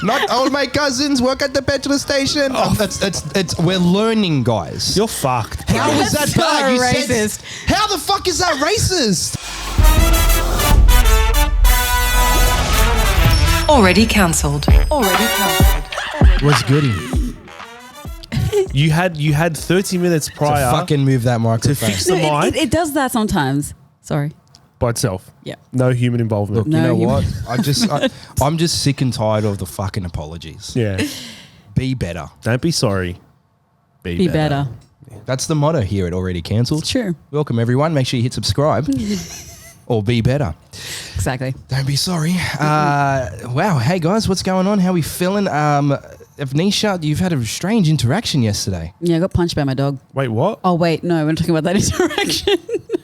Not old mate cousins work at the petrol station. We're learning, guys. You're fucked. How is that so bad? You racist. said, how the fuck is that racist? Already cancelled. What's goody? You had 30 minutes prior To fucking move that to microphone. fix the No, mic it does that sometimes. Sorry. by itself. Yeah. No human involvement. Look, you No, know you- what? I'm just sick and tired of the fucking apologies. Yeah. Be better. Don't be sorry. Be better. That's the motto here at Already Cancelled. It's true. Welcome, everyone. Make sure you hit subscribe or be better. Exactly. Don't be sorry. Wow. Hey, guys, what's going on? How we feeling? Avnisha, you've had a strange interaction yesterday. Yeah, I got punched by my dog. Wait, what? Oh, wait. No, we're not talking about that interaction.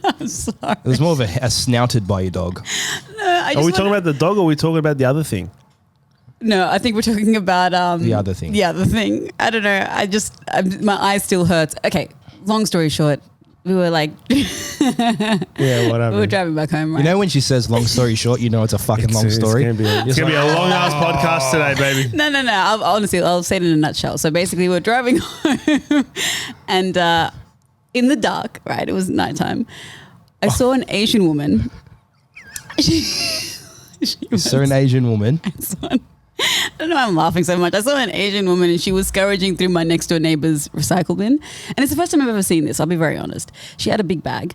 I'm sorry. It was more of a snouted by your dog. Are we talking about the dog or are we talking about the other thing? No, I think we're talking about The other thing. The other thing. I don't know. My eye still hurts. Okay, long story short, we were like, Yeah, whatever. we were driving back home, right? You know when she says long story short, you know it's a fucking long story. It's going to be a long ass podcast today, baby. No. I'll say it in a nutshell. So basically, we're driving home, and in the dark, right? It was nighttime. I saw an Asian woman. She So an Asian woman. I don't know why I'm laughing so much. I saw an Asian woman and she was scavenging through my next door neighbor's recycle bin. And it's the first time I've ever seen this. I'll be very honest. She had a big bag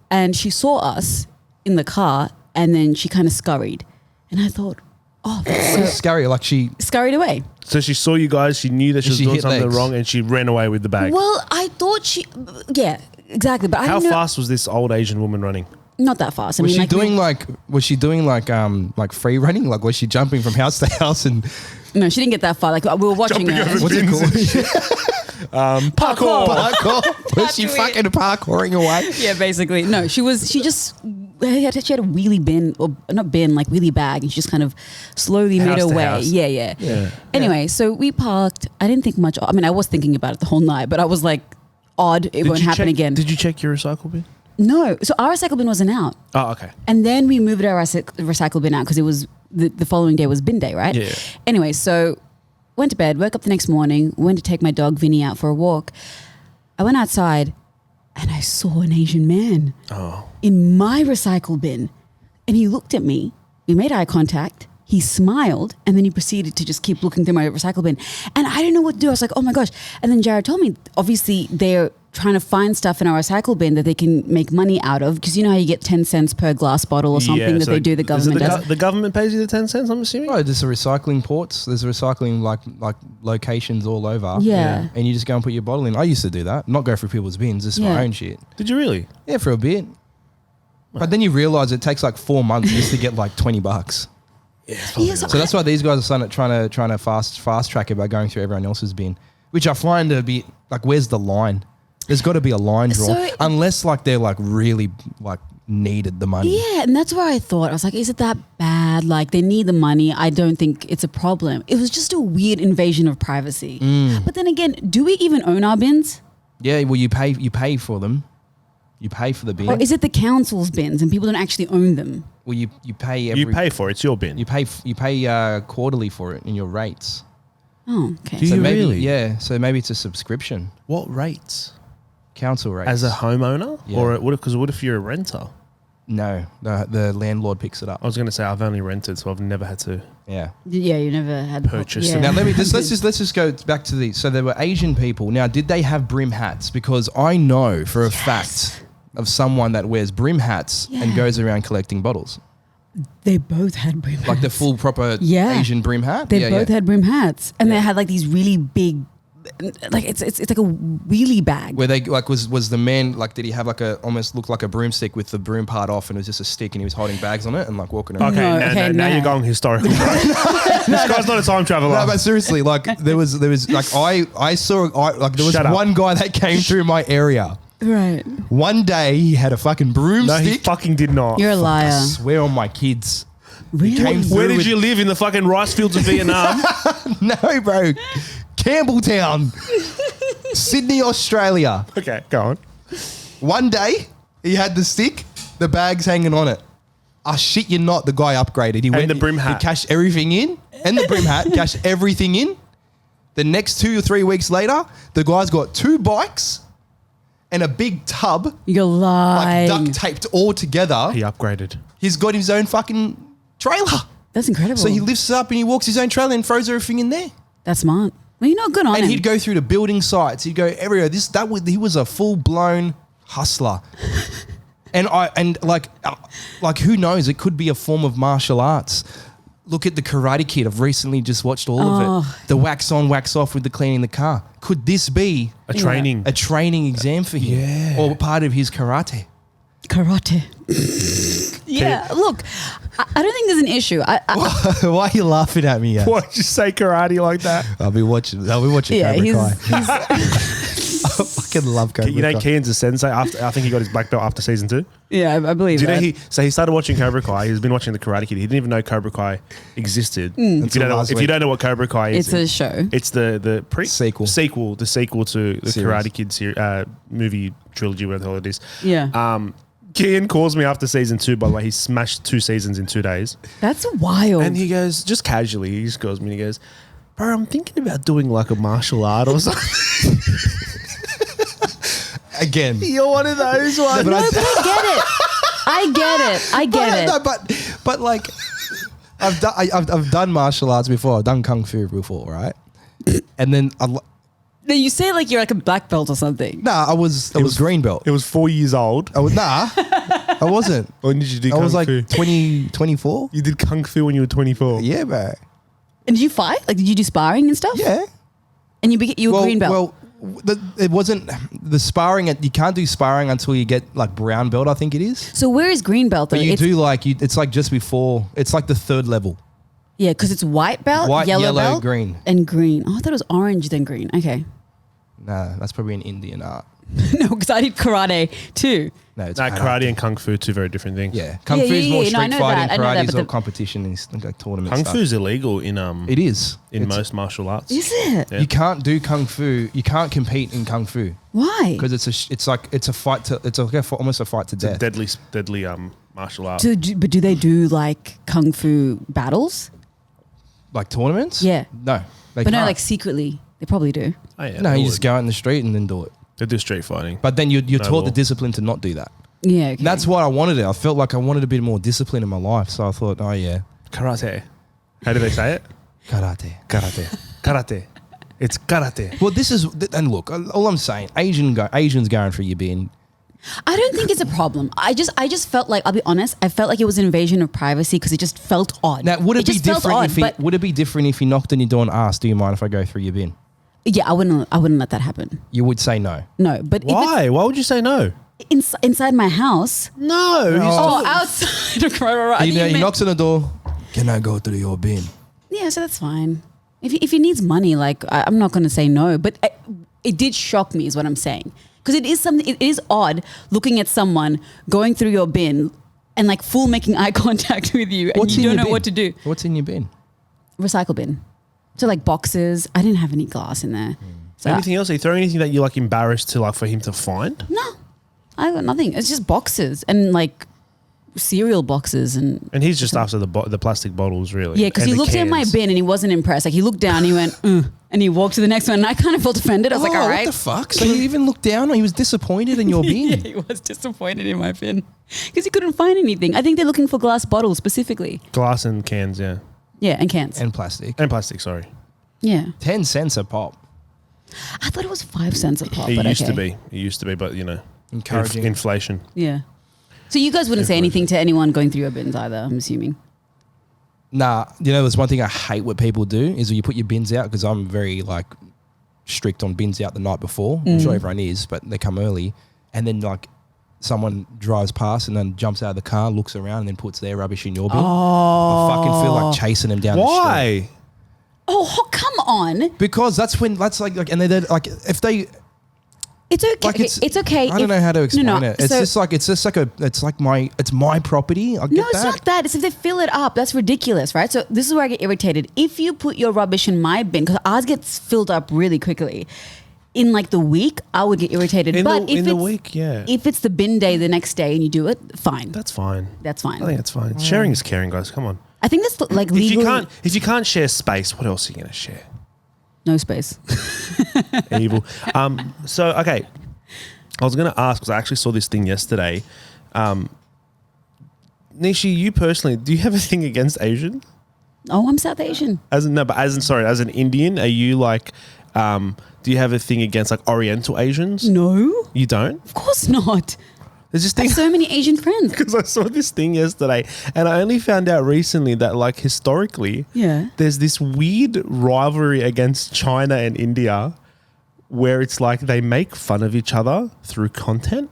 and she saw us in the car and then she kind of scurried. And I thought, oh, that's so Scary, like she. scurried away. So she saw you guys, she knew that she was She doing hit something legs. wrong and she ran away with the bag. Well, I thought yeah, exactly. But I How didn't know, fast was this old Asian woman running? not that fast. I Was mean, she doing like free running? Like was she jumping from house to house and no, she didn't get that far. Like we were watching her. over what's it bins called? Parkour. Parkour. Was she That's fucking parkouring away? Yeah, basically. No, she had a wheelie bin, or not bin, like wheelie bag, and she just kind of slowly made House her to way. house. Yeah. Anyway, so we parked. I didn't think much. I mean, I was thinking about it the whole night, but I was like, odd, it won't happen again. Did you check your recycle bin? No. So our recycle bin wasn't out. Oh, okay. And then we moved our recycle bin out because it was the following day was bin day, right? Yeah. Anyway, so went to bed, woke up the next morning, went to take my dog Vinny out for a walk. I went outside and I saw an Asian man in my recycle bin. And he looked at me. We made eye contact. He smiled and then he proceeded to just keep looking through my recycle bin. And I didn't know what to do. I was like, oh my gosh. And then Jared told me, obviously they're trying to find stuff in our recycle bin that they can make money out of. Because you know how you get 10 cents per glass bottle or something that so they do, the is it government does. the government pays you the 10 cents, I'm assuming? Oh, there's a recycling ports. There's recycling like locations all over. Yeah. And you just go and put your bottle in. I used to do that. Not go through people's bins. This is Yeah. my own shit. Did you really? Yeah, for a bit. But then you realise it takes like 4 months just to get like $20. Yes, So that's why these guys are trying to fast track it by going through everyone else's bin, which I find to be like, where's the line? There's got to be a line drawn, So- unless like they're like really like needed the money. Yeah, and that's where I thought. I was like, is it that bad? Like, they need the money. I don't think it's a problem. It was just a weird invasion of privacy. But then again, do we even own our bins? Yeah, well, you pay for them. You pay for the bin. Or is it the council's bins and people don't actually own them? Well, you pay You pay for it. It's your bin. You pay quarterly for it in your rates. Oh, okay. Do So you maybe, really? Yeah. So maybe it's a subscription, What rates? council rates. As a homeowner? Yeah. Or what if you're a renter? No, the landlord picks it up. I was going to say I've only rented, so I've never had to. Yeah. Yeah, you never had Purchase Yeah. Now let's just go back to the. So there were Asian people. Now, did they have brim hats? Because I know for a fact of someone that wears brim hats and Yeah. goes around collecting bottles, They both had brim hats. like the full proper Yeah. Asian brim hat. They both had brim hats, and they had like these really big, like it's like a wheelie bag. Where they like was the man like, did he have like a almost looked like a broomstick with the broom part off and it was just a stick and he was holding bags on it and like walking around? Okay, No, now no. you're going historical. This guy's not a time traveler. No, but seriously, like there was like I saw there was Shut up. one guy that came through my area. Right. One day he had a fucking No, broomstick. he fucking did not. You're a liar. I swear on my kids. Really? came through Where did with- you live? In the fucking rice fields of Vietnam? No, bro. Campbelltown, Sydney, Australia. Okay, go on. One day he had the stick, the bags hanging on it. I shit you not, the guy upgraded. He went the brim hat. He cashed everything in. and the brim hat, cash everything in. The next 2 or 3 weeks later, the guy's got 2 bikes and a big tub, You're like lying. duct taped all together. He upgraded. He's got his own fucking trailer. That's incredible. So he lifts it up and he walks his own trailer and throws everything in there. That's smart. Well, you know, good on And him. he'd go through the building sites. He'd go everywhere. He was a full blown hustler. And who knows? It could be a form of martial arts. Look at the Karate Kid. I've recently just watched all of it. The wax on, wax off with the cleaning the car. Could this be A training. a training exam for him? Yeah. Or part of his karate? Karate. Yeah, look, I don't think there's an issue. Why are you laughing at me? Yeah? Why'd you say karate like that? I'll be watching Cobra Kai. I fucking love Cobra You know, Kai. Keane's a sensei. I think he got his black belt after season 2. Yeah, I believe Do you know that. he started watching Cobra Kai. He's been watching the Karate Kid. He didn't even know Cobra Kai existed. If you don't know what Cobra Kai is, It's a show. It's the Sequel. the sequel to the Series. Karate Kid movie trilogy, whatever the hell it is. Yeah. Keane calls me after season 2. By the way, he smashed 2 seasons in 2 days. That's wild. And he goes, just casually, he just calls me and he goes, bro, I'm thinking about doing like a martial art or something. Again. You're one of those ones. but no, but I get it. I get it. No, but like, I've done martial arts before. I've done kung fu before, right? And then No, you say it like you're like a black belt or something. I was green belt. It was 4 years old. I wasn't. When did you do I kung was like fu? 24. You did kung fu when you were 24. Yeah, bro. And did you fight? Like, did you do sparring and stuff? Yeah. And you were green belt. Well, it wasn't the sparring. You can't do sparring until you get like brown belt, I think it is. So where is green belt though? But you do like it's like just before. It's like the 3rd level. Yeah, because it's white belt, White, yellow yellow, belt, green. and green. Oh, I thought it was orange then green. Okay. Nah, that's probably an Indian art. No, because I did karate too. No, it's Karate and kung fu, 2 very different things. Yeah, kung fu is more No, I street know fighting. that, I know that, Karate is but all competition and like tournament Kung stuff. fu is illegal in It is most martial arts. Is it? Yeah. You can't do kung fu. You can't compete in kung fu Why? because it's a fight to almost a fight to It's a death. deadly martial art. But do they do like kung fu battles? Like tournaments? Yeah. No, they But can't. no, like secretly. They probably do. Oh, yeah, no, they you would. just go out in the street and then do it. They do street fighting. But then you're No taught law. the discipline to not do that. Yeah. Okay. That's what I wanted. I felt like I wanted a bit more discipline in my life, so I thought, oh yeah, Karate. How do they say it? karate. Karate. It's karate. Well, this is and look, all I'm saying, Asians going for your bin. I don't think it's a problem. I just felt like, I'll be honest, I felt like it was an invasion of privacy because it just felt odd. Now, would it be just felt different odd, would it be different if he knocked on your door and asked, "Do you mind if I go through your bin?" Yeah, I wouldn't let that happen. You would say no. No, but Why? Why would you say no? if it's inside my house. No. Oh, outside. Right. I think you He meant- knocks on the door. Can I go through your bin? Yeah, so that's fine. If he needs money, like I'm not going to say no, but it did shock me, is what I'm saying, because it is something. It is odd looking at someone going through your bin and like full making eye contact with you, and What's you in don't your know bin? what to do. What's in your bin? Recycle bin. So like boxes. I didn't have any glass in there. So Anything else? Are you throwing anything that you're like embarrassed to like for him to find? no, I got nothing. It's just boxes and like cereal boxes and. And he's just after the plastic bottles, really. Yeah, because And he the looked at my cans. bin and he wasn't impressed. Like he looked down, he went, and he walked to the next one, and I kind of felt offended. I was like, all right. What the fuck? So he even looked down, or he was disappointed in your bin? Yeah, he was disappointed in my bin because he couldn't find anything. I think they're looking for glass bottles specifically. Glass and cans, yeah. Yeah, and cans. And plastic. And plastic, sorry. Yeah. 10 cents a pop. I thought it was 5 cents a pop. It but used okay. to be. It used to be, but you know. Encouraging. Inflation. Yeah. So you guys wouldn't say anything to anyone going through your bins either, I'm assuming. Nah, you know, there's one thing I hate what people do is when you put your bins out, because I'm very like strict on bins out the night before. I'm sure everyone is, but they come early, and then like someone drives past and then jumps out of the car, looks around, and then puts their rubbish in your bin. I fucking feel like chasing them down the street. Why? Oh, come on. Because that's like and they're like if they It's okay. like It's okay. I don't know how to explain it. It's so- just like my property. I get No, that. it's not that. It's if they fill it up. That's ridiculous, right? So this is where I get irritated. If you put your rubbish in my bin, because ours gets filled up really quickly, in like the week, I would get irritated. In but if the it's, week, yeah. if it's the bin day the next day and you do it, fine. That's fine. That's fine. I think that's fine. Sharing is caring, guys. Come on. I think that's like If legally you can't share space, what else are you going to share? no space. Evil. So, okay. I was going to ask, because I actually saw this thing yesterday. Nishi, you personally, do you have a thing against Asian? Oh, I'm South Asian. As an Indian, are you like, do you have a thing against like Oriental Asians? No, You don't? of course not. There's this I thing have so many Asian friends. because I saw this thing yesterday, and I only found out recently that like historically, Yeah. there's this weird rivalry against China and India, where it's like they make fun of each other through content.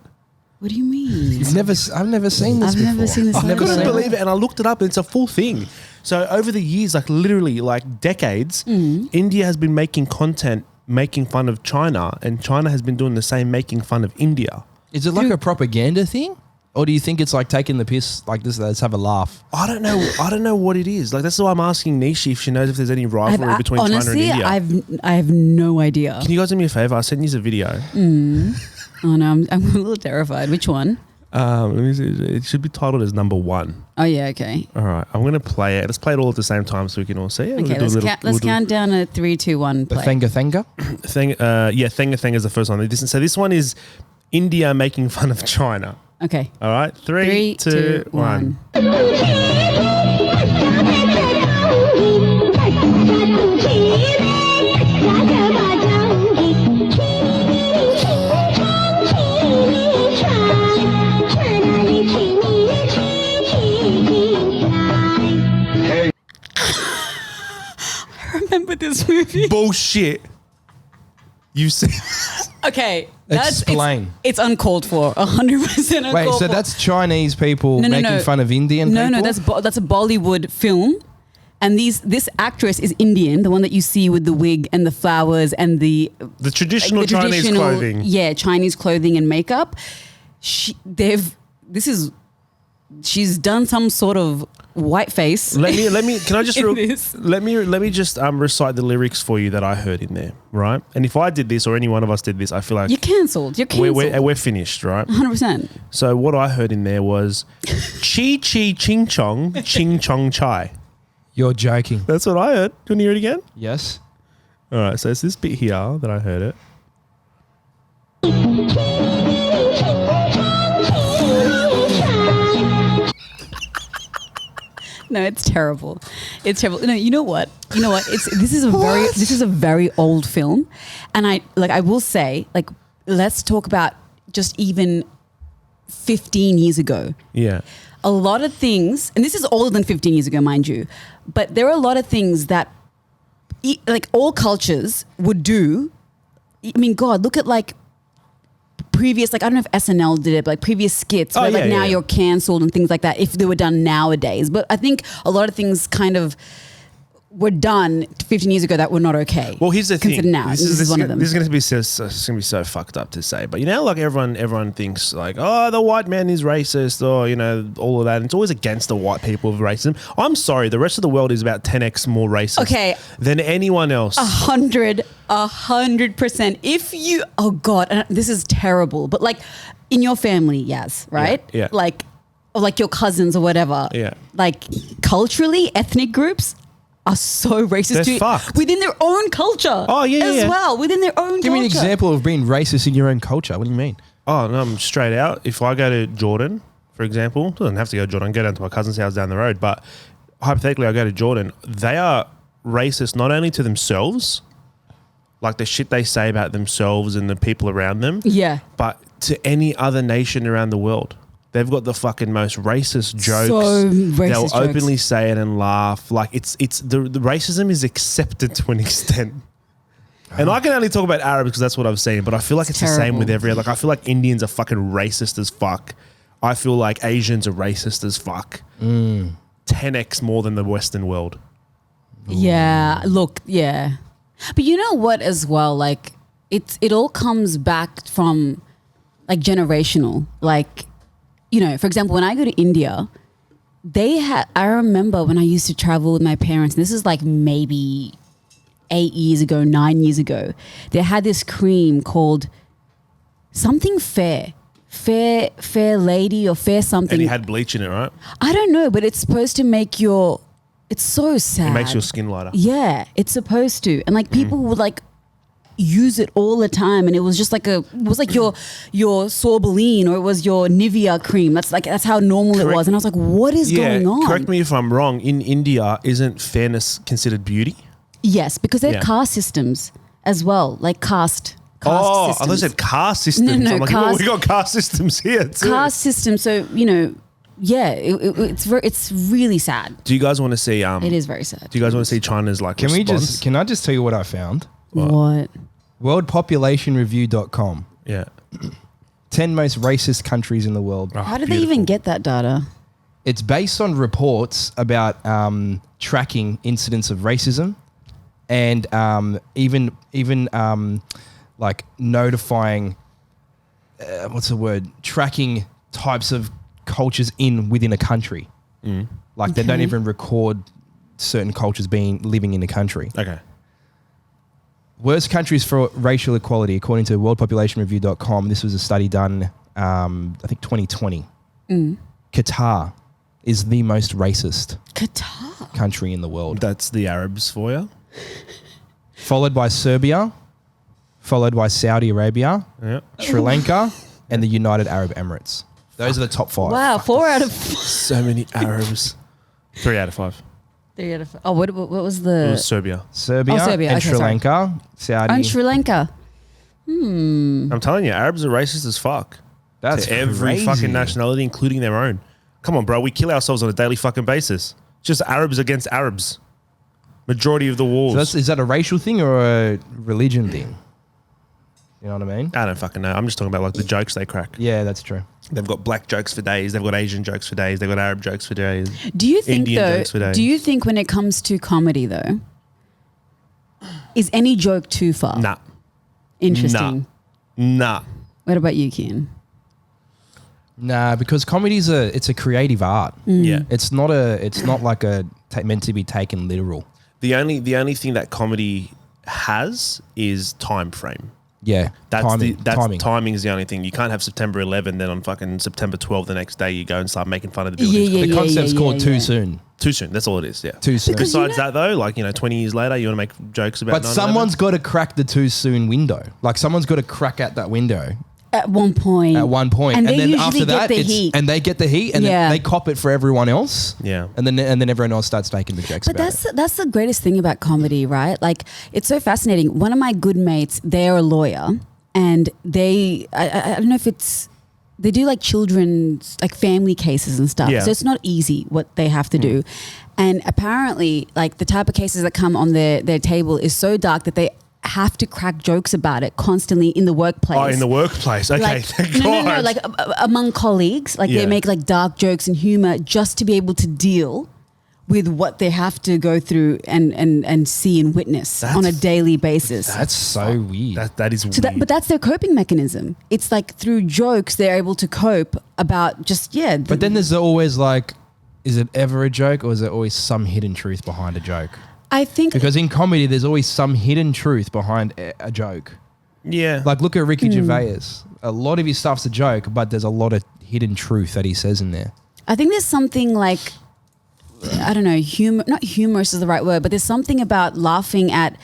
What do you mean? I've never seen this I've before. never seen this. I've I never couldn't seen believe it, and I looked it up, and it's a full thing. So over the years, like literally like decades, India has been making content making fun of China, and China has been doing the same, making fun of India. Is it like a propaganda thing? Or do you think it's like taking the piss like this, let's have a laugh? I don't know what it is. Like, that's why I'm asking Nishi if she knows if there's any rivalry between honestly, China and India. I have no idea. Can you guys do me a favor? I'll send you a video. Oh no, I'm a little terrified. Which one? Let me see. It should be titled as number 1. Oh yeah, okay. All right, I'm going to play it. Let's play it all at the same time so we can all see it. Okay, let's count down a 3, 2, 1. The Play. Thenga? Thenga is the first one. So this one is India making fun of China. Okay. All right, 3, 2, 1. I remember this movie. Bullshit. You see? Okay, Explain. It's uncalled for. 100% uncalled Wait, so for. that's Chinese people No, making fun of Indian people? No, that's a Bollywood film. And this actress is Indian, the one that you see with the wig and the flowers and the traditional Chinese clothing. Yeah, Chinese clothing and makeup. She's done some sort of white face. Let me. Can I just in this. let me just recite the lyrics for you that I heard in there, right? And if I did this or any one of us did this, I feel like You're cancelled. we're finished, right? 100%. So what I heard in there was chi chi ching chong ching chong chai. You're joking. That's what I heard. Do you want to hear it again? Yes? All right. So it's this bit here that I heard it. No, it's terrible. It's terrible. No, you know what? This is a very old film, and I will say, like, let's talk about just even 15 years ago. Yeah. A lot of things, and this is older than 15 years ago, mind you, but there are a lot of things that like all cultures would do. I mean, God, look at like previous, like I don't know if SNL did it, but like previous skits where like now you're cancelled and things like that if they were done nowadays. But I think a lot of things kind of were done 15 years ago that were not okay. Well, here's the thing. Now. This is one of them. This is going to be so fucked up to say, but you know, like everyone thinks like, oh, the white man is racist, or you know, all of that. And it's always against the white people of racism. I'm sorry, the rest of the world is about 10x more racist than anyone else. 100%. If you, oh God, and this is terrible, but like in your family, yes, right? Yeah. Like, or like your cousins or whatever. Yeah. Like culturally, ethnic groups are so racist They're fucked. within their own culture. Oh, yeah, as yeah. well, within their own Give culture. me an example of being racist in your own culture. What do you mean? Oh, no, I'm straight out. If I go to Jordan, for example, doesn't have to go to Jordan, go down to my cousin's house down the road, but hypothetically I go to Jordan, they are racist not only to themselves, like the shit they say about themselves and the people around them, Yeah. but to any other nation around the world. They've got the fucking most racist jokes. So racist They'll jokes. openly say it and laugh. Like it's the racism is accepted to an extent. And I can only talk about Arabs because that's what I've seen, but I feel like it's the same with every other. Like I feel like Indians are fucking racist as fuck. I feel like Asians are racist as fuck. 10x more than the Western world. Yeah. Look, yeah. But you know what as well? Like it all comes back from like generational. Like, you know, for example, when I go to India, I remember when I used to travel with my parents, and this is like maybe 8 years ago, 9 years ago, they had this cream called something fair lady or fair something. And he had bleach in it, right? I don't know, but it's supposed to make your It's so sad. It makes your skin lighter. Yeah, it's supposed to. And like people would like use it all the time, and it was just like your Sorbeline, or it was your Nivea cream. That's how normal it was. And I was like, what is going on? Correct me if I'm wrong. In India, isn't fairness considered beauty? Yes, because they have caste systems as well, like caste systems. I thought you said caste systems. No, I'm like, caste- well, we got caste systems here too. Caste system. So it's really sad. Do you guys want to see? It is very sad. Do you guys want to see China's like Can response? Can I just tell you what I found? What? Worldpopulationreview.com. Yeah. 10 most racist countries in the world. How did they even get that data? It's based on reports about tracking incidents of racism, and even like notifying, tracking types of cultures within a country. Like they don't even record certain cultures living in the country. Okay. Worst countries for racial equality, according to worldpopulationreview.com. This was a study done, I think 2020. Qatar is the most racist country in the world. That's the Arabs for you. Followed by Serbia, followed by Saudi Arabia, Sri Lanka, and the United Arab Emirates. Those are the top 5. Wow, 4 out of 5. So many Arabs. 3 out of 5. 3 out of 5. Oh, what was It the... was Serbia. Serbia Oh, Serbia. and Okay, Sri sorry. Lanka, Saudi. And Sri Lanka. I'm telling you, Arabs are racist as fuck. That's to every crazy. fucking nationality, including their own. Come on, bro. We kill ourselves on a daily fucking basis. Just Arabs against Arabs. Majority of the wars. So is that a racial thing or a religion thing? You know what I mean? I don't fucking know. I'm just talking about like the jokes they crack. Yeah, that's true. They've got black jokes for days. They've got Asian jokes for days. They've got Arab jokes for days. Do you think Indian jokes for days. do you think when it comes to comedy though, is any joke too far? Nah. Interesting. Nah. What about you, Kian? Nah, because comedy it's a creative art. Yeah. It's not like meant to be taken literal. The only thing that comedy has is time frame. Yeah, timing. Timing is the only thing. You can't have September 11, then on fucking September 12 the next day you go and start making fun of the buildings. The concept's called too soon. Too soon. That's all it is. Yeah. Too soon. Because Besides that though, like 20 years later, you want to make jokes about. But 9/11? someone's got to crack the too soon window. Like someone's got to crack at that window At one point. and they then usually after get that, the heat. and they get the heat, and then they cop it for everyone else. Yeah. and then everyone else starts making the jokes. But about that's the greatest thing about comedy, right? Like it's so fascinating. One of my good mates, they're a lawyer, and I don't know if they do like children's like family cases and stuff. Yeah. So it's not easy what they have to do. And apparently like the type of cases that come on their table is so dark that they have to crack jokes about it constantly in the workplace. Oh, in the workplace. Okay. Like, Thank no, God. like among colleagues, like they make like dark jokes and humor just to be able to deal with what they have to go through and see and witness on a daily basis. That's so weird. That is weird. But that's their coping mechanism. It's like through jokes they're able to cope about just But then there's always like, is it ever a joke or is there always some hidden truth behind a joke? I think Because in comedy, there's always some hidden truth behind a joke. yeah. Like look at Ricky Gervais. A lot of his stuff's a joke, but there's a lot of hidden truth that he says in there. I think there's something like, I don't know, not humorous is the right word, but there's something about laughing at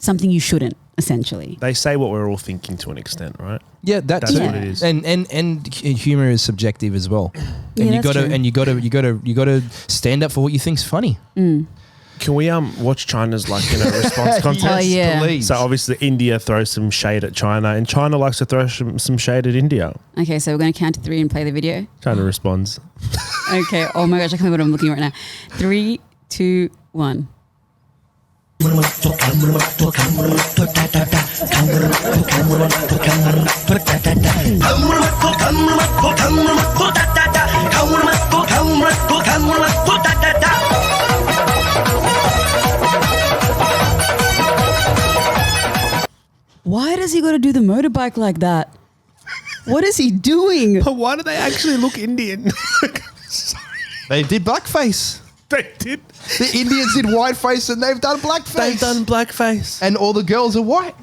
something you shouldn't, essentially. They say what we're all thinking to an extent, right? Yeah, That's too. what it is. And humor is subjective as well. Yeah, And that's true. you gotta stand up for what you think's funny. Can we watch China's response contest? Oh, yeah. Please. So obviously India throws some shade at China, and China likes to throw some shade at India. Okay, so we're going to count to 3 and play the video. China responds. Okay. Oh my gosh, I can't believe what I'm looking at right now. 3, 2, 1. Why does he got to do the motorbike like that? What is he doing? But why do they actually look Indian? They did blackface. They did. The Indians did whiteface and they've done blackface. They've done blackface. And all the girls are white.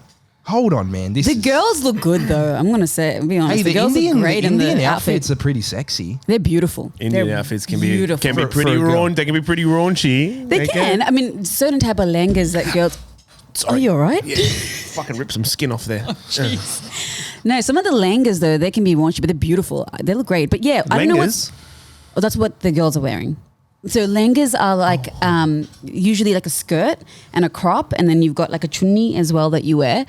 Hold on, man. The girls look good though. I'm gonna be honest. Hey, the girls look great in the outfits outfit. are pretty sexy. They're beautiful. Indian They're outfits can beautiful. be pretty raunchy. They can be pretty raunchy. They can. I mean, certain type of langas that girls. Sorry. Oh, you all right? Yeah. Fucking rip some skin off there. No, some of the langas though, they can be raunchy, but they're beautiful. They look great. But yeah, I don't know what. Oh, that's what the girls are wearing. So langas are like usually like a skirt and a crop, and then you've got like a chunni as well that you wear.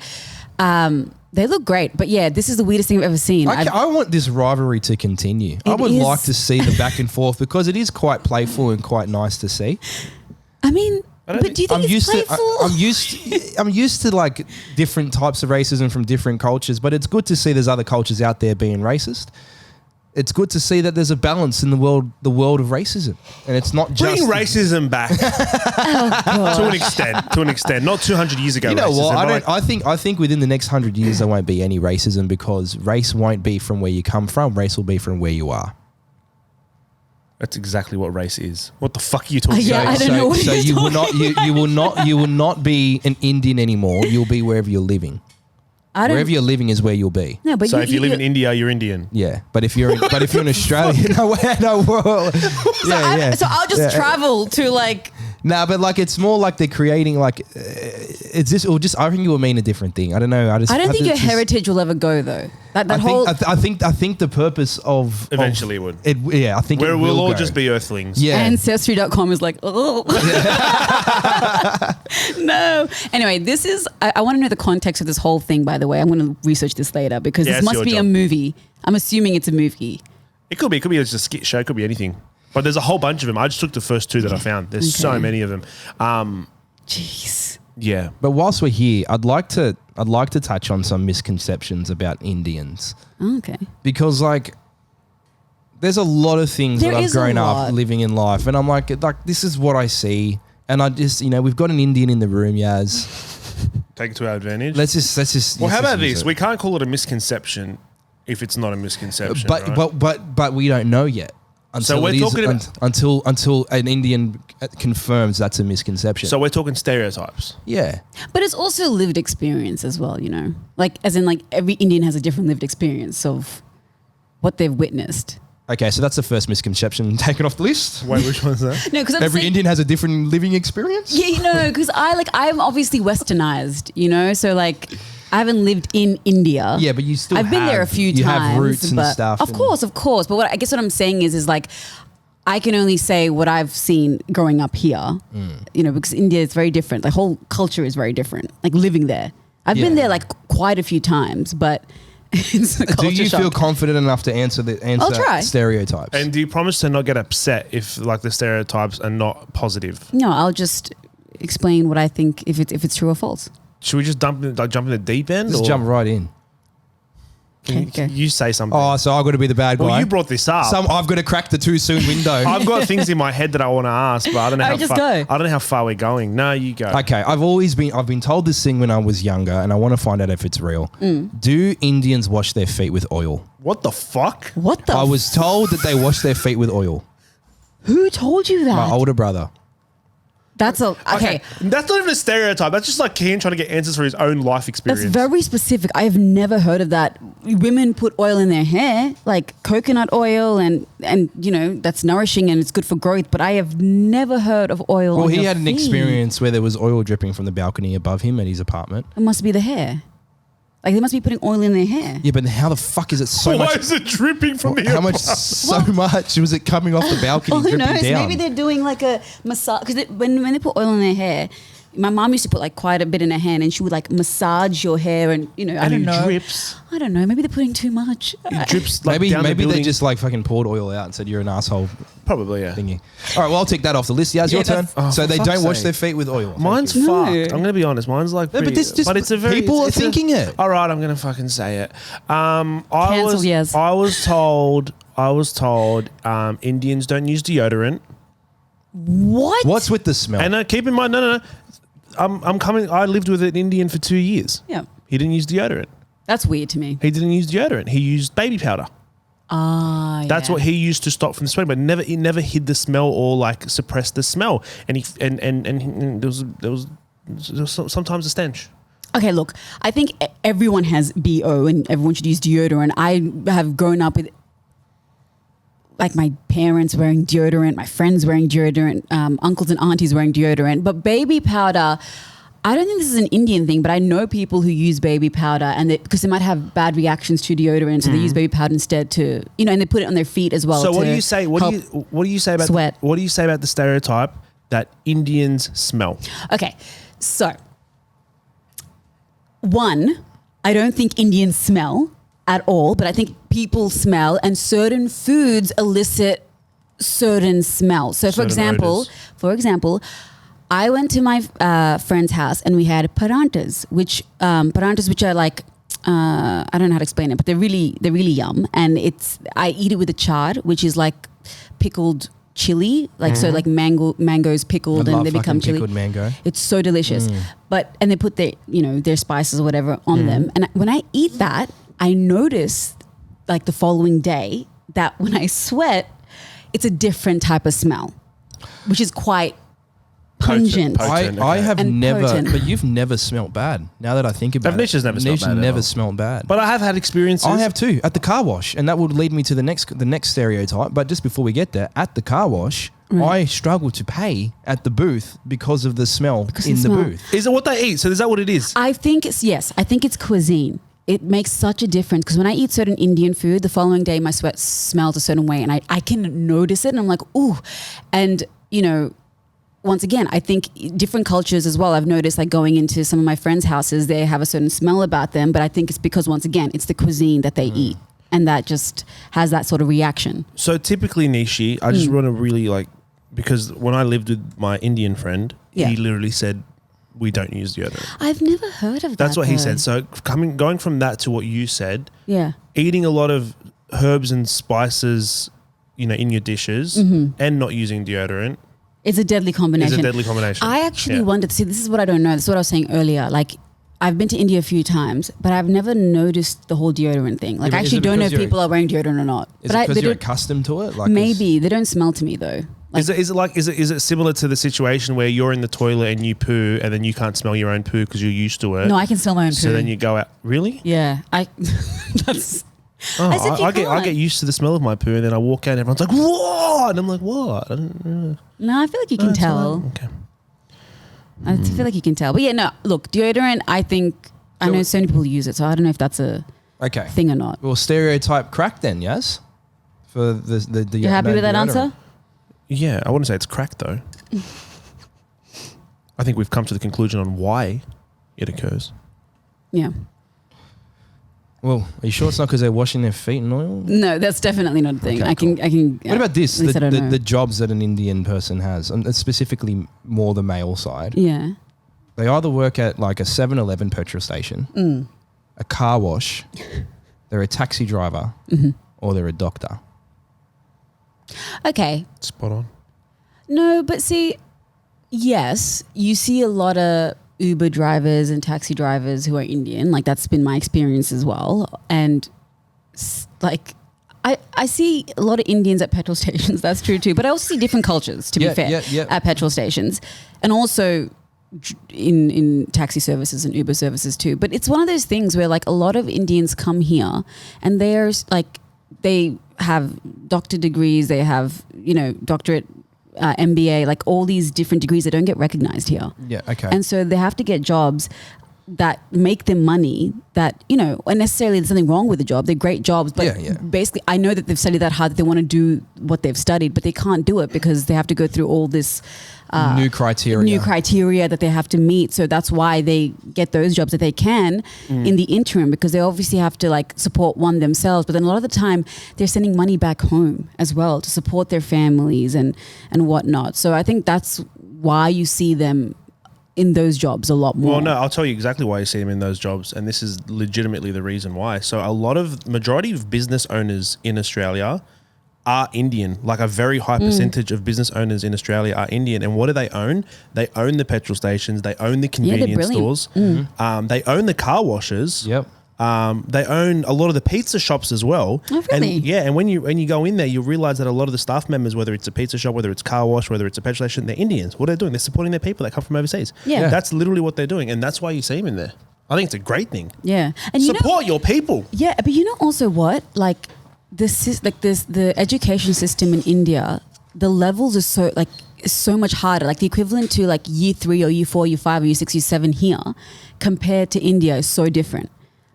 They look great, but yeah, this is the weirdest thing I've ever seen. I want this rivalry to continue. I would like to see the back and forth because it is quite playful and quite nice to see. I mean, but do you think it's playful? I'm used to like different types of racism from different cultures, but it's good to see there's other cultures out there being racist. It's good to see that there's a balance in the world of racism, and it's not just bring racism back to an extent. Not 200 years ago. You know racism, what? I think within the next 100 years there won't be any racism because race won't be from where you come from. Race will be from where you are. That's exactly what race is. What the fuck are you talking about? I don't know what you will not be an Indian anymore. You'll be wherever you're living. Wherever you're living is where you'll be. No, but so if you live in India, you're Indian. Yeah, but if you're in Australia, So I'll just travel to like. Nah, but like it's more like they're creating like it's this or just I think it will mean a different thing. I don't know. I don't think your heritage will ever go though. I think the purpose of eventually it would. I think we'll all just be earthlings. Yeah. Ancestry.com is like, oh. No. Anyway, this is I want to know the context of this whole thing, by the way. I'm going to research this later because this must be a movie. I'm assuming it's a movie. It could be just a skit show, it could be anything. But there's a whole bunch of them. I just took the first two that I found. There's so many of them. Jeez. Yeah. But whilst we're here, I'd like to touch on some misconceptions about Indians. Okay. Because like there's a lot of things that I've grown up living in life, and I'm like this is what I see, and I just we've got an Indian in the room, Yaz. Take it to our advantage. Let's just. Well, how about this? We can't call it a misconception if it's not a misconception. But we don't know yet. Until an Indian confirms that's a misconception. So we're talking stereotypes. Yeah. But it's also lived experience as well, Like as in like every Indian has a different lived experience of what they've witnessed. Okay, so that's the first misconception taken off the list. Wait, which one's that? No, because every Indian has a different living experience? Yeah, because I'm obviously westernized, so like I haven't lived in India. Yeah, but you still I've been there a few times. You have roots and stuff. Of course. But I guess what I'm saying is like I can only say what I've seen growing up here, because India is very different. The whole culture is very different, like living there. I've been there like quite a few times, but it's a culture Do you shock. feel confident enough to answer I'll try. stereotypes? And do you promise to not get upset if like the stereotypes are not positive? No, I'll just explain what I think if it's true or false. Should we just jump in the deep end? Just jump right in. Can you say something? Oh, so I've got to be the bad guy. Well, you brought this up. I've got to crack the too soon window. I've got things in my head that I want to ask, but I don't know go. I don't know how far we're going. No, you go. Okay, I've been told this thing when I was younger, and I want to find out if it's real. Do Indians wash their feet with oil? What the fuck? I was told that they wash their feet with oil. Who told you that? My older brother. That's okay. That's not even a stereotype. That's just like Kian trying to get answers for his own life experience. That's very specific. I have never heard of that. Women put oil in their hair, like coconut oil, and that's nourishing and it's good for growth. But I have never heard of oil. Well, on he your had an feet. experience where there was oil dripping from the balcony above him at his apartment. It must be the hair. Like they must be putting oil in their hair. Yeah, but how the fuck is it so much? Why is it dripping from the How much? So much was it coming off the balcony? Who dripping knows? down? Maybe they're doing like a massage because when they put oil in their hair. My mom used to put like quite a bit in her hand, and she would like massage your hair, and I don't know. Drips. I don't know. Maybe they're putting too much. It drips. Like maybe down the they building. just like fucking poured oil out and said you're an asshole. Probably, yeah. Thingy. All right, well I'll take that off the list. Yaz, your turn. So they don't wash their feet with oil. Mine's fucked. I'm going to be honest. Mine's like No, pretty, but it's a very people are thinking it. All right, I'm going to fucking say it. Cancel, yes. I was told Indians don't use deodorant. What? What's with the smell? And keep in mind, no. I lived with an Indian for 2 years. Yeah. He didn't use deodorant. That's weird to me. He didn't use deodorant. He used baby powder. That's what he used to stop from the smell, but it never hid the smell or like suppressed the smell. And there was sometimes a stench. Okay, look, I think everyone has BO and everyone should use deodorant. I have grown up with like my parents wearing deodorant, my friends wearing deodorant, uncles and aunties wearing deodorant. But baby powder, I don't think this is an Indian thing, but I know people who use baby powder and because they might have bad reactions to deodorant, so they use baby powder instead to, and they put it on their feet as well. So what do you say? What do you say about sweat? What do you say about the stereotype that Indians smell? Okay, so one, I don't think Indians smell at all, but I think people smell and certain foods elicit certain smells. So for example, I went to my friend's house and we had parantas, which are like, I don't know how to explain it, but they're really yum. And I eat it with a chard, which is like pickled chili, so like mangoes pickled and they become chili. Pickled mango. It's so delicious. And they put their spices or whatever on them. And when I eat that, I notice like the following day that when I sweat, it's a different type of smell, which is quite pungent. I have and never, potent. but you've never smelt bad. Now that I think about it, Nisha's never smelt bad. Never smelt bad. But I have had experiences. I have too at the car wash, and that would lead me to the next stereotype. But just before we get there, at the car wash, I struggle to pay at the booth because of the smell in the booth. Is it what they eat? So is that what it is? I think it's cuisine. It makes such a difference because when I eat certain Indian food, the following day my sweat smells a certain way and I can notice it and I'm like, ooh. And, once again, I think different cultures as well. I've noticed like going into some of my friends' houses, they have a certain smell about them, but I think it's because once again, it's the cuisine that they eat and that just has that sort of reaction. So typically, Nishi, I just want to really because when I lived with my Indian friend, he literally said, we don't use deodorant. I've never heard of that. That's what he said. So going from that to what you said, eating a lot of herbs and spices, in your dishes and not using deodorant. It's a deadly combination. I actually wondered, see, this is what I don't know. This is what I was saying earlier. Like, I've been to India a few times, but I've never noticed the whole deodorant thing. Like, I actually don't know if people are wearing deodorant or not. Is it because you're accustomed to it? Maybe. They don't smell to me, though. Like, is it similar to the situation where you're in the toilet and you poo and then you can't smell your own poo because you're used to it? No, I can smell my own poo. So then you go out. Really? Yeah. That's... I get used to the smell of my poo and then I walk out and everyone's like, whoa! And I'm like, what? No, I feel like you can tell. Okay. I feel like you can tell. But yeah, no, look, deodorant, I know so many people use it, so I don't know if that's a thing or not. Well, stereotype crack then, yes? For the You're happy with that answer? Yeah, I wouldn't say it's crack though. I think we've come to the conclusion on why it occurs. Yeah. Well, are you sure it's not because they're washing their feet in oil? No, that's definitely not a thing. Okay, I can. What about this? The jobs that an Indian person has, and specifically more the male side. Yeah. They either work at like a 7-Eleven petrol station, a car wash, they're a taxi driver, or they're a doctor. Okay. Spot on. No, but see, yes, you see a lot of Uber drivers and taxi drivers who are Indian. Like, that's been my experience as well. And like, I see a lot of Indians at petrol stations. That's true too. But I also see different cultures, to be fair, at petrol stations. And also in taxi services and Uber services too. But it's one of those things where like a lot of Indians come here and they're like, they have doctor degrees, they have, doctorate, MBA, like all these different degrees that don't get recognized here. Yeah, okay. And so they have to get jobs that make them money that, and necessarily there's nothing wrong with the job. They're great jobs, but basically I know that they've studied that hard, that they want to do what they've studied, but they can't do it because they have to go through all this new criteria that they have to meet. So that's why they get those jobs that they can in the interim, because they obviously have to like support one themselves, but then a lot of the time they're sending money back home as well to support their families and whatnot. So I think that's why you see them in those jobs a lot more. Well, no, I'll tell you exactly why you see them in those jobs, and this is legitimately the reason why. So majority of business owners in Australia are Indian. Like a very high percentage of business owners in Australia are Indian. And what do they own? They own the petrol stations. They own the convenience stores. They own the car washes. Yep. They own a lot of the pizza shops as well. Oh, really? And when you go in there, you'll realize that a lot of the staff members, whether it's a pizza shop, whether it's car wash, whether it's a petrol station, they're Indians. What are they doing? They're supporting their people that come from overseas. Yeah. That's literally what they're doing. And that's why you see them in there. I think it's a great thing. Yeah. And Support your people. Yeah, but you know also what? Like the education system in India, the levels are so much harder. Like the equivalent to like year 3 or year 4, year 5 or year 6, year 7 here compared to India is so different.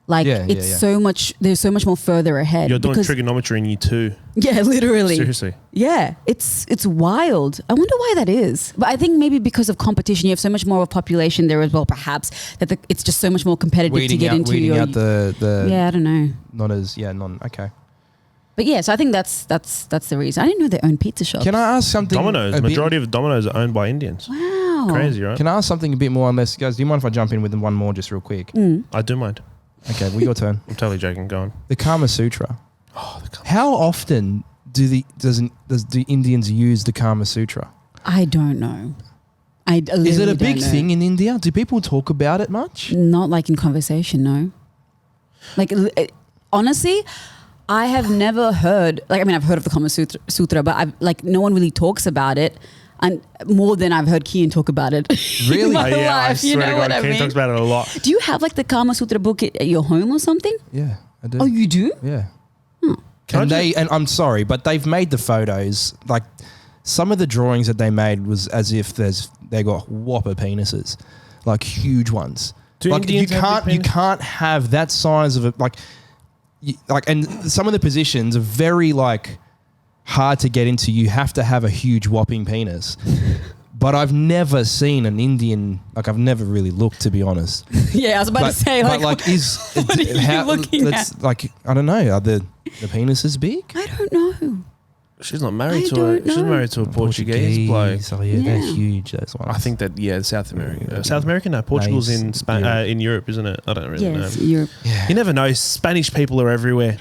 Like so much, they're so much more further ahead. You're doing trigonometry in year 2. Yeah, literally. Seriously. Yeah, it's wild. I wonder why that is. But I think maybe because of competition, you have so much more of a population there as well, perhaps, that it's just so much more competitive to get into. Weeding out the yeah, I don't know. Okay. But yeah, so I think that's the reason. I didn't know they own pizza shops. Can I ask something? Domino's. Majority of Domino's are owned by Indians. Wow. Crazy, right? Can I ask something a bit more on this? Guys, do you mind if I jump in with one more just real quick? I do mind. Okay, well, your turn. I'm totally joking. Go on. The Kama Sutra. How often do Indians use the Kama Sutra? I don't know. Is it a big thing in India? Do people talk about it much? Not like in conversation, no. Like, honestly, I have never heard, I've heard of the Kama Sutra, but no one really talks about it. And more than I've heard Kian talk about it. Really? in my life, I swear to God, Kian talks about it a lot. Do you have like the Kama Sutra book at your home or something? Yeah, I do. Oh, you do? Yeah. And I'm sorry, but they've made the photos, like some of the drawings that they made was as if they got whopper penises, like huge ones. You can't have that size of it, and some of the positions are very hard to get into. You have to have a huge whopping penis. But I've never seen an Indian, I've never really looked, to be honest. Yeah, I was about to say, what are you looking at? I don't know. Are the penises big? I don't know. She's not married she's married to a Portuguese bloke. Oh yeah, they're huge, those ones. I think that, South America. South America? No, Portugal's in Europe, isn't it? I don't really know. Europe. Yeah. You never know. Spanish people are everywhere.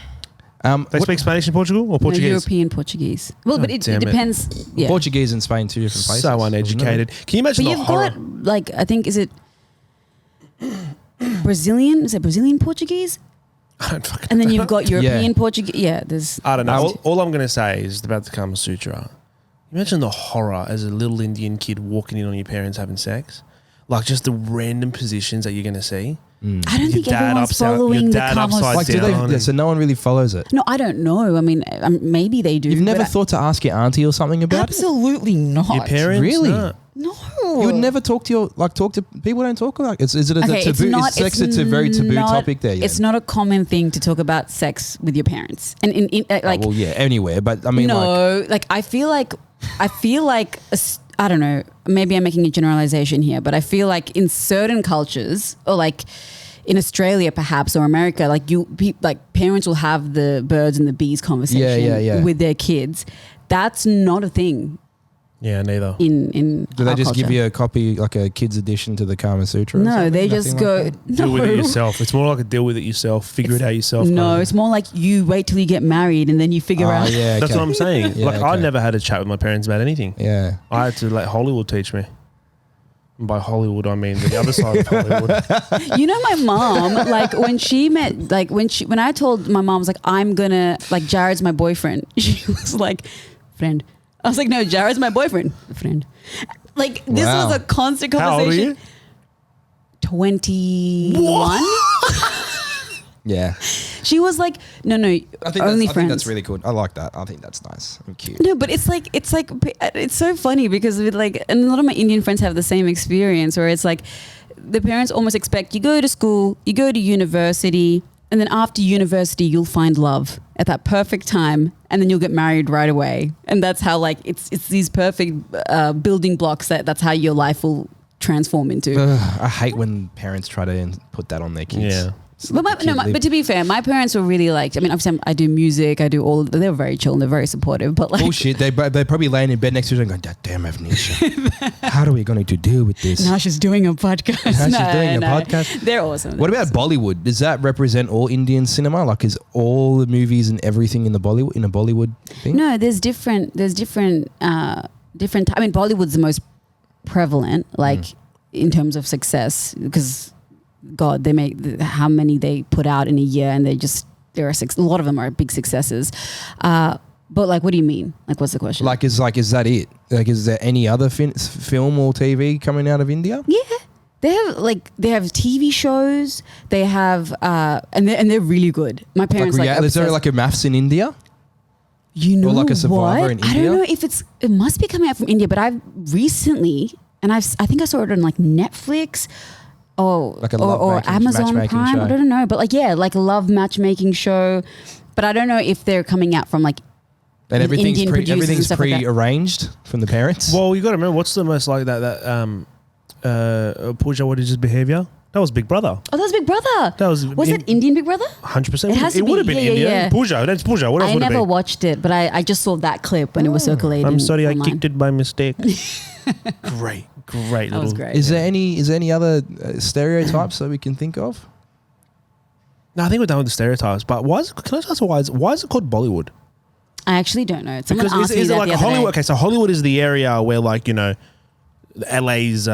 They speak Spanish in Portugal or Portuguese? No, European Portuguese. Well, but it depends. Yeah. Portuguese and Spain, 2 different places. So uneducated. Can you imagine the horror? But you've got, I think, is it Brazilian? Is it Brazilian Portuguese? I don't fucking know. And then you've got European Portuguese. Yeah, there's... I don't know. All I'm going to say is about the Kama Sutra. Imagine the horror as a little Indian kid walking in on your parents having sex. Just the random positions that you're going to see. I don't think everyone's following the Kama Sutra. So no one really follows it? No, I don't know. I mean, maybe they do. You've never thought to ask your auntie or something about Absolutely not. Your parents? Really? No. You would never talk to people don't talk about it. Is it a taboo? It's a very taboo topic there. Yeah. It's not a common thing to talk about sex with your parents. And anywhere. But I mean, no, I feel like I don't know, maybe I'm making a generalization here, but I feel like in certain cultures, or in Australia perhaps, or America, parents will have the birds and the bees conversation with their kids. That's not a thing. Yeah, neither. In do they just give you a copy, a kid's edition to the Kama Sutra? No, they just go... Deal with it yourself. It's more like a deal with it yourself. Figure it out yourself. No, it's more like you wait till you get married and then you figure out... Yeah, That's what I'm saying. I never had a chat with my parents about anything. Yeah. I had to let Hollywood teach me. And by Hollywood, I mean the other side of Hollywood. You know, my mom, when she met, when I told my mom, I was like, I'm gonna, Jared's my boyfriend. She was like, friend. I was like, no, Jared's my boyfriend. Friend. This was a constant conversation. How old are you? 21. Yeah. She was like, no, only friends. I think that's really cool. I like that. I think that's nice and cute. No, but it's so funny because and a lot of my Indian friends have the same experience where it's the parents almost expect you go to school, you go to university, and then after university you'll find love at that perfect time, and then you'll get married right away. And that's how it's these perfect building blocks that's how your life will transform into. I hate when parents try to put that on their kids. Yeah. But to be fair, my parents were really obviously I do music, I do they were very chill and they're very supportive. But bullshit, they probably laying in bed next to each other going, damn Avnisha, how are we going to deal with this? Now she's doing a podcast. Podcast. They're awesome. What about Bollywood? Does that represent all Indian cinema? Is all the movies and everything in a Bollywood thing? No, there's different. I mean, Bollywood's the most prevalent, in terms of success, because God, they make how many they put out in a year, and a lot of them are big successes. But what do you mean? What's the question? Is that it? Is there any other film or TV coming out of India? Yeah. They have TV shows. They have and they're really good. My parents is there obsessed. like a maths in India? You know or like a Survivor what? in India? I don't know if it must be coming out from India, but I've recently, and I think I saw it on like Netflix or Amazon Prime. Show. I don't know, but like a love matchmaking show. But I don't know if they're coming out from like and everything's Indian producers and everything's stuff like that. pre-arranged from the parents. Well, you got to remember what's the most like that Pooja, what is his behavior? That was Big Brother. Oh, that was Big Brother. Was it Indian Big Brother? 100%. It would have been India. Yeah. Pooja. That's Pooja. What else I would it never be? watched it, but I just saw that clip when it was circulating. I'm sorry, online. I kicked it by mistake. Great. That was great. Is there any other stereotypes that we can think of? No, I think we're done with the stereotypes. But why is it called Bollywood? I actually don't know. Someone Because asked me is it that like the other Hollywood? day. Okay, so Hollywood is the area where LA's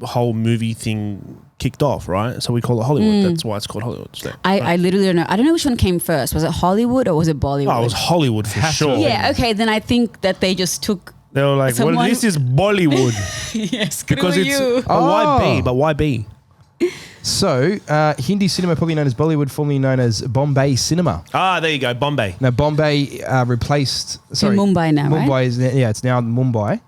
whole movie thing kicked off, right? So we call it Hollywood. That's why it's called Hollywood. I literally don't know. I don't know which one came first. Was it Hollywood or was it Bollywood? Oh, it was Hollywood for sure. Yeah, okay. Then I think that they just took. They were like, well, this is Bollywood. Yes, Because it's. But why B? But why B? So, Hindi cinema, probably known as Bollywood, formerly known as Bombay cinema. Ah, there you go, Bombay. Now, Bombay replaced... Sorry, Mumbai now, right? Mumbai is it's now Mumbai.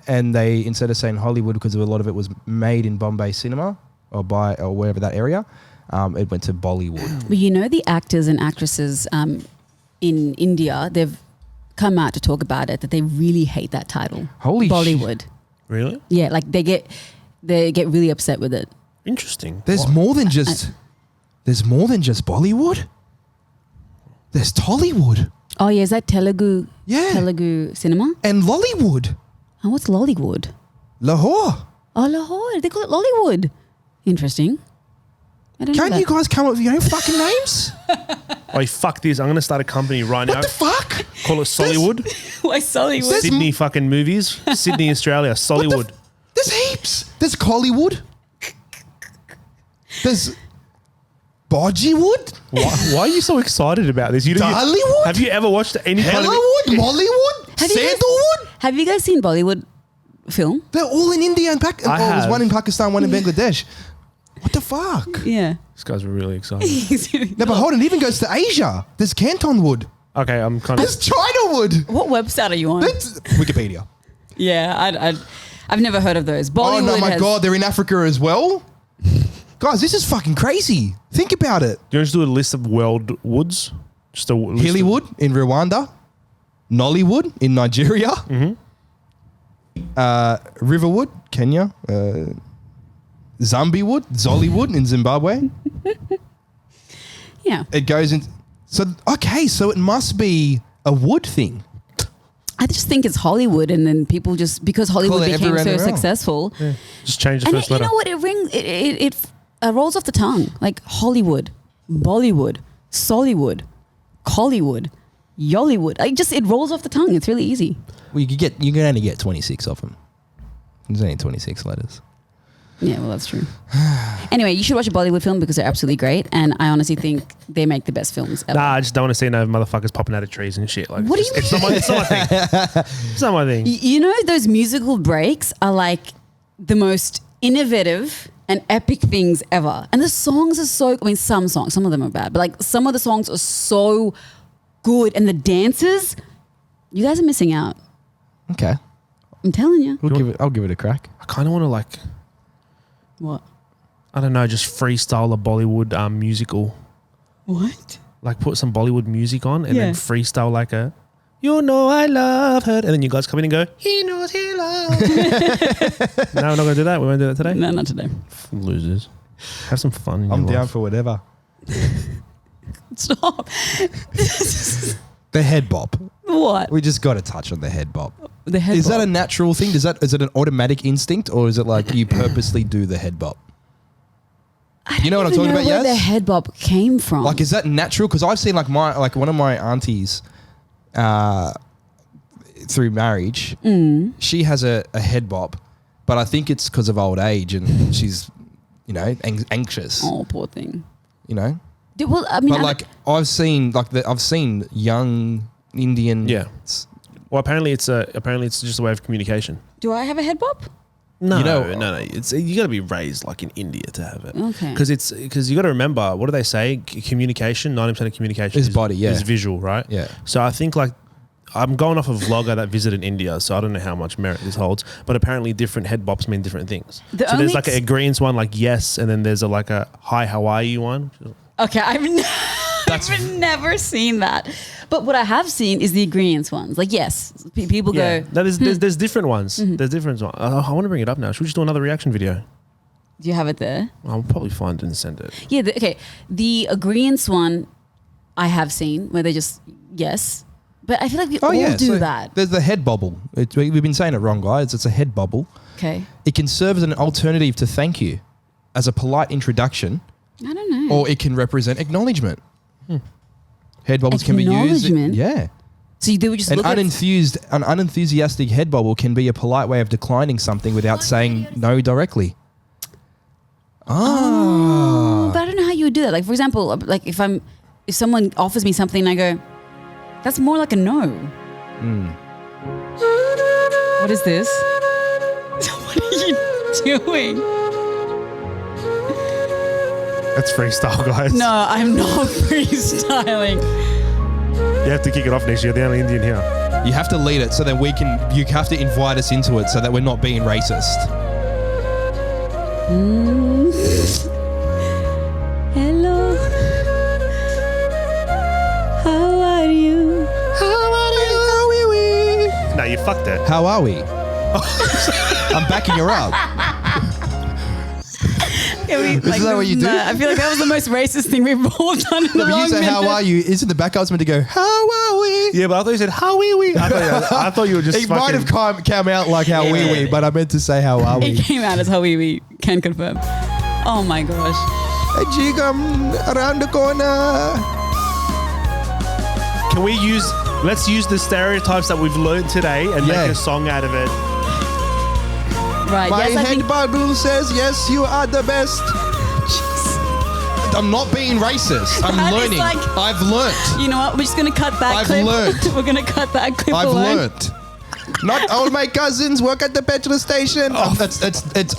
And they, instead of saying Hollywood, because a lot of it was made in Bombay cinema or wherever that area, it went to Bollywood. But you know the actors and actresses in India, they've come out to talk about it, that they really hate that title. Holy Bollywood. Really? Yeah, like they get really upset with it. Interesting. There's more than just Bollywood. There's Tollywood. Oh yeah, is that Telugu? Yeah. Telugu cinema. And Lollywood. And what's Lollywood? Lahore. Oh, Lahore. They call it Lollywood. Interesting. I don't know Can't that. you guys come up with your own fucking names? Oh, fuck this. I'm going to start a company right now. What the fuck? Call it Sollywood. Why Sollywood? Sydney fucking movies. Sydney, Australia. Sollywood. There's heaps. There's Collywood. There's Bodgywood. Why are you so excited about this? Dollywood? Have you ever watched any kind of... Hellowood. Mollywood. Have you guys- Sandalwood. Have you guys seen Bollywood film? They're all in India and Pakistan. I There's have. one in Pakistan, one in Bangladesh. What the fuck? Yeah. These guys were really excited. No, but hold on. It even goes to Asia. There's Cantonwood. Okay, I'm kind of... There's Chinawood. What website are you on? That's Wikipedia. Yeah, I've never heard of those. Bollywood Oh no, my has, God. They're in Africa as well. Guys, this is fucking crazy. Think about it. Do you want to do a list of world woods? Just a list of- Hillywood in Rwanda. Nollywood in Nigeria. Riverwood, Kenya. Zambiwood, Zollywood in Zimbabwe. Yeah. It goes in. So it must be a wood thing. I just think it's Hollywood, and then people just because Hollywood it became everywhere so in the world. successful, Just change the and first you letter. know what? It rolls off the tongue like Hollywood, Bollywood, Sollywood, Collywood, Yollywood. It rolls off the tongue. It's really easy. Well, you can only get 26 of them. There's only 26 letters. Yeah, well, that's true. Anyway, you should watch a Bollywood film because they're absolutely great, and I honestly think they make the best films ever. Nah, I just don't want to see no motherfuckers popping out of trees and shit. Like, What do you it's not my thing. It's not my thing. You know, those musical breaks are like the most innovative and epic things ever. And the songs are some songs, some of them are bad, but like some of the songs are so good. And the dances, you guys are missing out. Okay. I'm telling you. I'll give it a crack. I kind of want to What? I don't know, just freestyle a Bollywood musical. What? Like put some Bollywood music on and Yeah. then freestyle like a, you know I love her. And then you guys come in and go, he knows he loves her. No, we're not going to do that. We won't do that today. No, not today. Losers. Have some fun in I'm your down life. for whatever. Stop. The head bop. What? We just got to touch on the head bop. The head Is that bop. a natural thing? Is it an automatic instinct, or is it like you purposely do the head bop? You know what I'm talking about, Where Yaz? the head bop came from? Like, is that natural? Because I've seen one of my aunties through marriage. She has a head bop, but I think it's because of old age and she's, anxious. Oh, poor thing. But I've seen young Indian. Yeah. Well, apparently it's just a way of communication. Do I have a head bop? No, You know- no. It's you got to be raised like in India to have it. Okay. Because you got to remember, what do they say? Communication. 90% of communication Is body, yeah. is visual, right? Yeah. So I think like I'm going off a vlogger that visited India, so I don't know how much merit this holds, but apparently different head bops mean different things. The So only there's like an agreeance one, like yes, and then there's like a hi, how are you one. Okay, I've never seen that. But what I have seen is the agreements ones. Like, yes, people Yeah, go, that is there's different ones. There's different ones. I want to bring it up now. Should we just do another reaction video? do you have it there? I'll probably find it and send it. Yeah, okay. The agreements one I have seen where they just, yes. But I feel like we all do so that. There's the head bobble. We've been saying it wrong, guys. It's a head bobble. Okay. It can serve as an alternative to thank you, as a polite introduction, I don't know. or it can represent acknowledgement. Head bobbles can be used. Acknowledgement? Yeah. So they would just An look at unenthusiastic head bobble can be a polite way of declining something without saying no directly. But I don't know how you would do that. Like, for example, like if someone offers me something and I go, that's more like a no. What is this? What are you doing? That's freestyle, guys. No, I'm not freestyling. You have to kick it off, Nish. You're the only Indian here. You have to lead it so that you have to invite us into it so that we're not being racist. Hello. How are you? No, you fucked it. How are we? I'm backing her up. Is that what you do? I feel like that was the most racist thing we've all done in a No, but long you say, how minute. are you? Isn't the backup meant to go, how are we? Yeah, but I thought you said how we. I thought you were just It might have come out like how we, but I meant to say how are It we? came out as how we can confirm. Oh my gosh. Hey, G, come around the corner. Can we let's use the stereotypes that we've learned today and Yeah. make a song out of it. Right. My yes, I head think Bible says, yes, you are the best. I'm not being racist. I'm That is learning. like- I've learnt. you know what? We're just gonna cut that I've clip. learnt. We're gonna cut that clip I've alone. learnt. Not all my cousins work at the petrol station.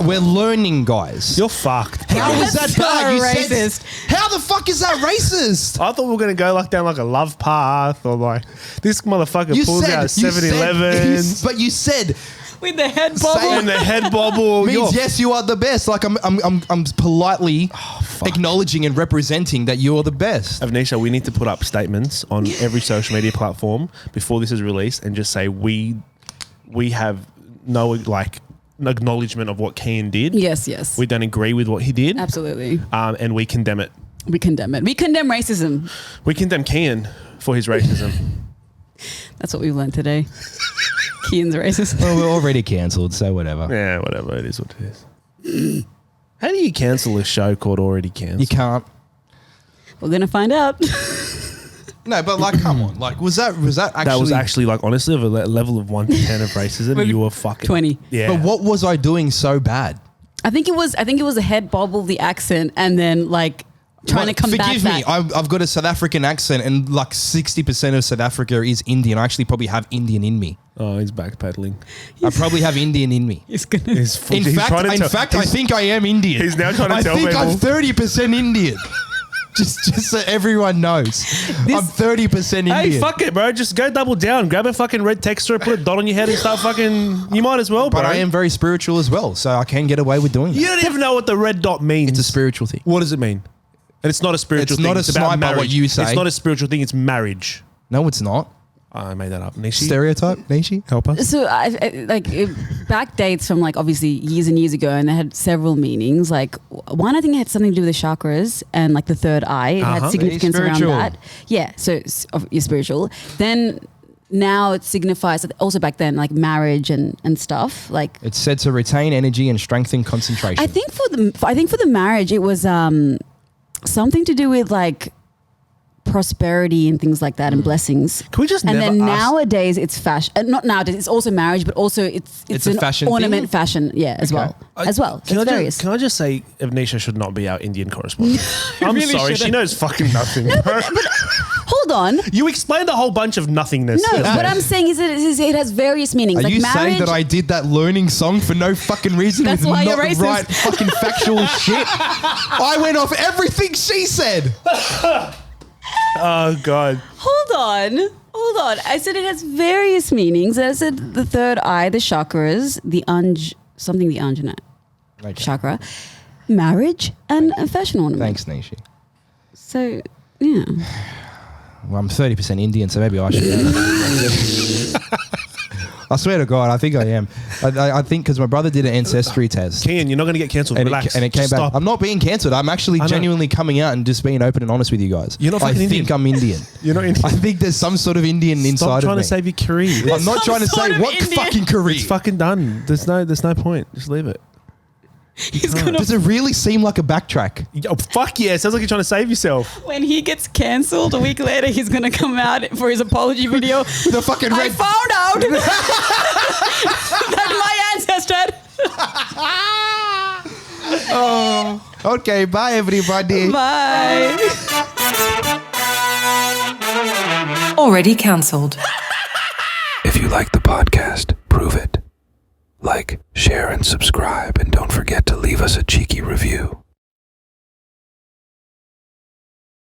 We're learning, guys. You're fucked. How is that That's so bad? You said- racist. how the fuck is that racist? I thought we were going to go down like a love path or like this motherfucker pulls out 7-Eleven. But you said With the head Say bobble. and the head bobble. means yes, you are the best. Like I'm politely acknowledging and representing that you are the best. Avnisha, we need to put up statements on every social media platform before this is released and just say we have no like acknowledgement of what Kian did. Yes, yes. We don't agree with what he did. Absolutely. And we condemn it. We condemn it. We condemn racism. We condemn Kian for his racism. That's what we've learned today. Kian's racist. Well, we're already cancelled, so whatever. Yeah, whatever. It is what it is. How do you cancel a show called Already Cancelled? You can't. We're gonna find out. No, but like, come on. Like, was that actually? That was actually like honestly of a level of 1 to 10 of racism. You were fucking 20. Yeah. But what was I doing so bad? I think it was a head bobble, the accent, and then like trying to combat Forgive me, I've got a South African accent, and like 60% of South Africa is Indian. I actually probably have Indian in me. Oh, he's backpedaling. I probably have Indian in me. It's gonna. He's In fact, I think I am Indian. He's now trying to tell I think I'm people. 30% Indian. just so everyone knows, I'm 30% Indian. Hey, fuck it, bro. Just go double down. Grab a fucking red texture, put a dot on your head and start fucking... You might as well, bro. But I am very spiritual as well, so I can get away with doing You that. don't even know what the red dot means. It's a spiritual thing. What does it mean? And it's not a spiritual It's thing. not a It's about sniper, what marriage. you say. It's not a spiritual thing. It's marriage. No, it's not. I made that up. Nishi, Stereotype, Nishi? help us. So I like it back dates from like obviously years and years ago, and they had several meanings. Like one, I think it had something to do with the chakras and like the third eye. It had significance around Spiritual. that. Yeah, so you're spiritual. Then now it signifies also back then like marriage and stuff. Like It's said to retain energy and strengthen concentration. I think for the marriage it was something to do with like prosperity and things like that and blessings. Can we just and never then ask- nowadays it's fashion. Not nowadays, it's also marriage, but also it's a an fashion ornament thing? fashion, yeah, as well. As well. Can It's I, various. can I just say Avnisha should not be our Indian correspondent? I'm really sorry. She shouldn't. knows fucking nothing. bro. Hold hold on. You explained a whole bunch of nothingness. No, what I'm saying is it has various meanings. Are like you marriage, saying that I did that learning song for no fucking reason That's with why not you're the racist. right fucking factual shit? I went off everything she said. Oh, God. Hold on. I said it has various meanings. I said the third eye, the chakras, the anjana chakra, marriage, and a fashion ornament. Thanks, Nishi. So, yeah. Well, I'm 30% Indian, so maybe I should know. I swear to God, I think I am. I think because my brother did an ancestry test. Kian, you're not going to get cancelled. Relax. And it came Stop. back. I'm not being cancelled. I'm actually genuinely coming out and just being open and honest with you guys. You're not fucking Indian. I think I'm Indian. You're not Indian. I think there's some sort of Indian inside Stop of me. trying to save your career. I'm not trying to sort say of what Indian. fucking career. It's fucking done. There's no point. Just leave it. Does it really seem like a backtrack? Oh, fuck yeah. It sounds like you're trying to save yourself. When he gets cancelled a week later, he's going to come out for his apology video. The fucking I red. found out that my ancestor. Oh, okay. Bye, everybody. Bye. Already cancelled. If you like the podcast, prove it. Like, share, and subscribe, and don't forget to leave us a cheeky review.